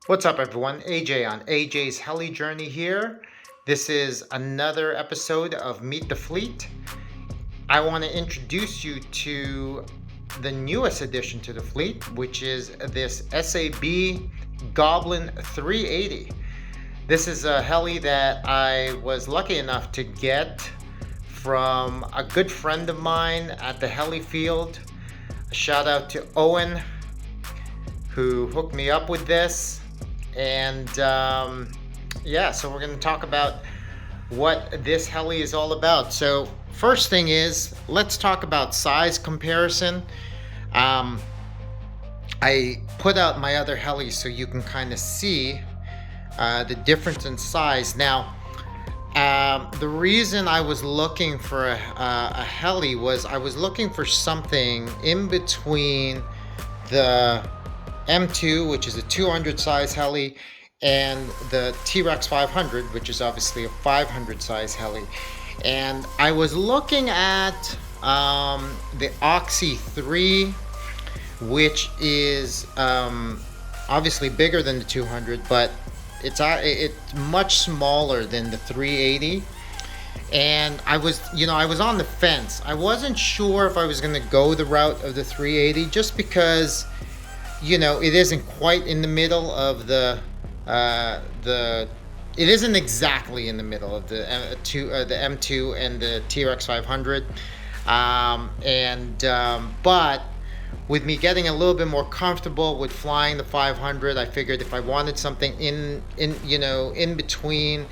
What's up, everyone? AJ on AJ's Heli Journey here. This is another episode of Meet the Fleet. I want to introduce you to the newest addition to the fleet, which is this SAB Goblin 380. This is a heli that I was lucky enough to get from a good friend of mine at the heli field. A shout out to Owen, who hooked me up with this. And yeah, so we're going to talk about what this heli is all about. So first thing is, let's talk about size comparison. I put out my other heli so you can kind of see the difference in size. Now, the reason I was looking for a heli was I was looking for something in between the M2, which is a 200 size heli, and the T-Rex 500, which is obviously a 500 size heli. And I was looking at the Oxy 3, which is obviously bigger than the 200, but it's much smaller than the 380. And I was on the fence. I wasn't sure if I was going to go the route of the 380, just because it isn't quite in the middle of it isn't exactly in the middle of the M2 and the T-Rex 500. But with me getting a little bit more comfortable with flying the 500, I figured if I wanted something in between,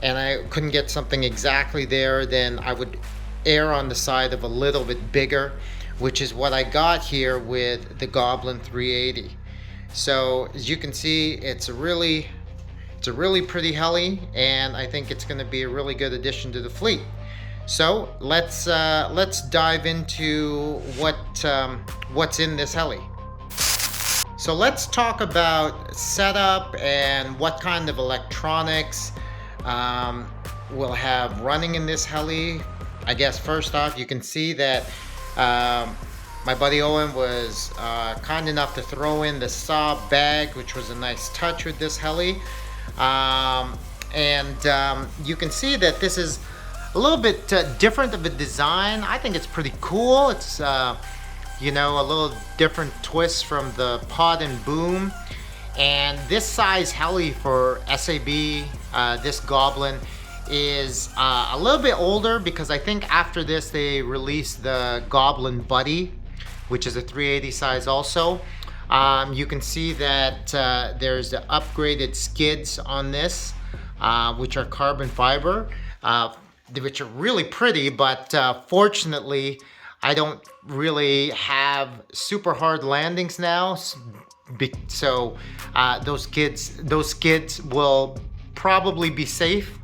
and I couldn't get something exactly there, then I would err on the side of a little bit bigger, which is what I got here with the Goblin 380. So as you can see, it's a really pretty heli, and I think it's going to be a really good addition to the fleet. So let's dive into what's in this heli. So let's talk about setup and what kind of electronics we'll have running in this heli. I guess first off, you can see that my buddy Owen was kind enough to throw in the SAB bag, which was a nice touch with this heli. You can see that this is a little bit different of a design. I think it's pretty cool. It's a little different twist from the pod and boom. And this size heli for SAB, this Goblin, is a little bit older, because I think after this they released the Goblin Buddy, which is a 380 size also. You can see that there's the upgraded skids on this, which are carbon fiber, which are really pretty, but fortunately I don't really have super hard landings now, so those skids will probably be safe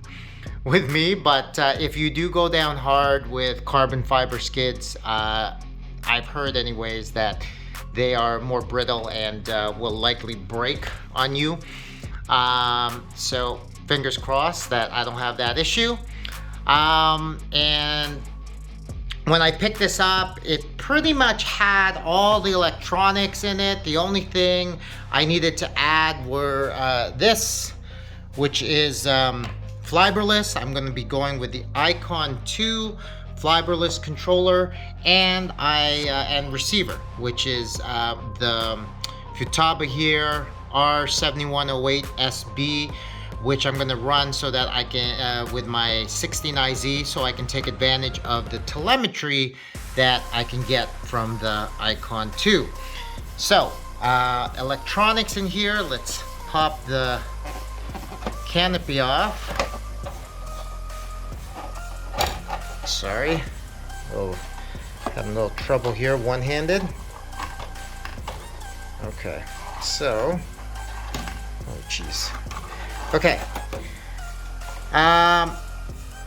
with me. But if you do go down hard with carbon fiber skids, I've heard anyways that they are more brittle and will likely break on you. So fingers crossed that I don't have that issue. And when I picked this up, it pretty much had all the electronics in it. The only thing I needed to add were this, which is fiberless. I'm going to be going with the Icon 2 fiberless controller and receiver, which is the Futaba here R7108 SB, which I'm going to run so that I can with my 16IZ, so I can take advantage of the telemetry that I can get from the Icon 2. So electronics in here. Let's pop the canopy off. Sorry. Oh, having a little trouble here one-handed. Okay, so, oh jeez. Okay.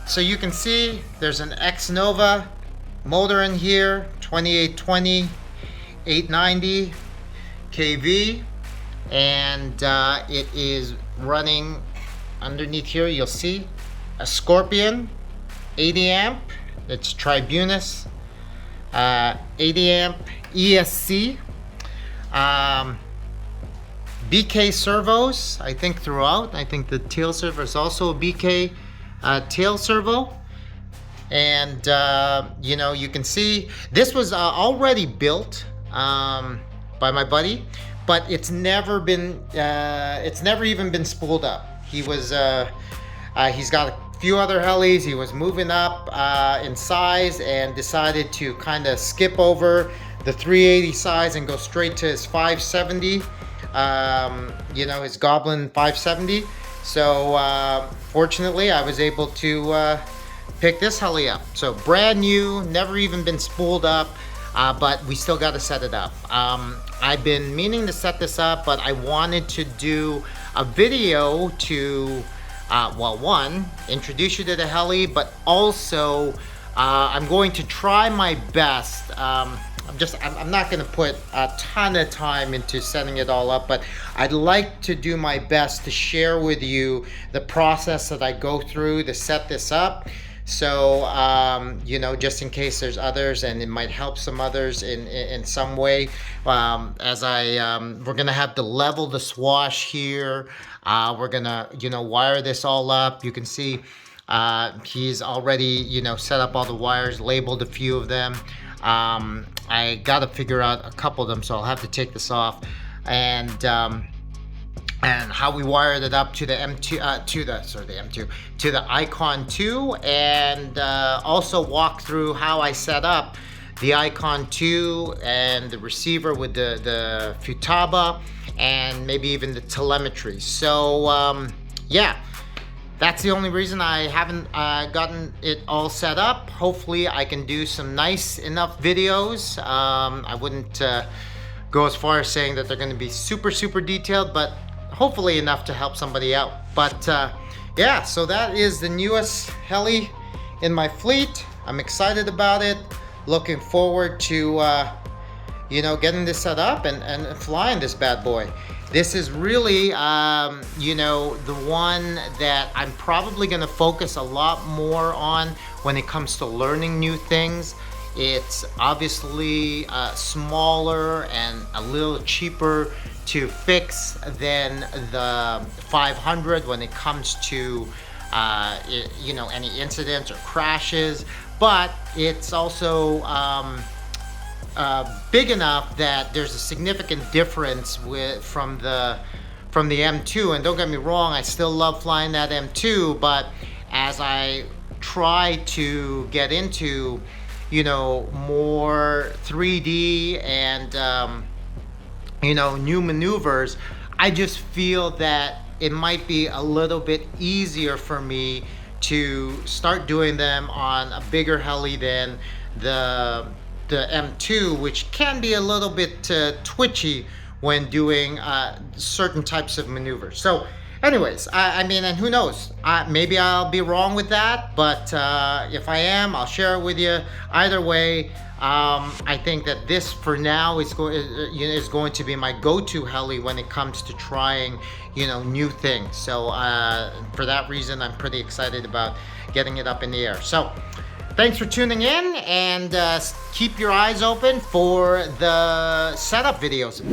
So you can see there's an X-Nova motor in here, 2820, 890 kV, and it is running underneath here. You'll see a Scorpion 80 amp. It's Tribunus 80 amp ESC. BK servos, I think throughout. I think the tail servo is also a BK tail servo. And you know, you can see this was already built by my buddy, but it's never even been spooled up. He's got a few other helis. He was moving up in size and decided to kind of skip over the 380 size and go straight to his 570. You know, his Goblin 570. So fortunately, I was able to pick this heli up. So brand new, never even been spooled up, but we still got to set it up. I've been meaning to set this up, but I wanted to do a video to, well, one, introduce you to the heli, but also I'm going to try my best. I'm not going to put a ton of time into setting it all up, but I'd like to do my best to share with you the process that I go through to set this up. So, you know, just in case there's others and it might help some others in some way, we're gonna have to level the swash here. We're gonna, you know, wire this all up. You can see he's already, you know, set up all the wires, labeled a few of them. I gotta figure out a couple of them, so I'll have to take this off. And how we wired it up to the M2, to the Icon 2, and also walk through how I set up the Icon 2 and the receiver with the Futaba, and maybe even the telemetry. So yeah, that's the only reason I haven't gotten it all set up. Hopefully I can do some nice enough videos. I wouldn't go as far as saying that they're going to be super detailed, but hopefully enough to help somebody out. But yeah, so that is the newest heli in my fleet. I'm excited about it, looking forward to you know, getting this set up and flying this bad boy. This is really you know, the one that I'm probably going to focus a lot more on when it comes to learning new things. It's obviously smaller and a little cheaper to fix than the 500 when it comes to you know, any incidents or crashes, but it's also big enough that there's a significant difference from the M2. And don't get me wrong, I still love flying that M2, but as I try to get into, you know, more 3D and you know, new maneuvers, I just feel that it might be a little bit easier for me to start doing them on a bigger heli than the M2, which can be a little bit twitchy when doing certain types of maneuvers. So anyways, I mean, and who knows, maybe I'll be wrong with that, but if I am, I'll share it with you. Either way, I think that this for now is going to be my go-to heli when it comes to trying, you know, new things. So for that reason, I'm pretty excited about getting it up in the air. So thanks for tuning in, and keep your eyes open for the setup videos.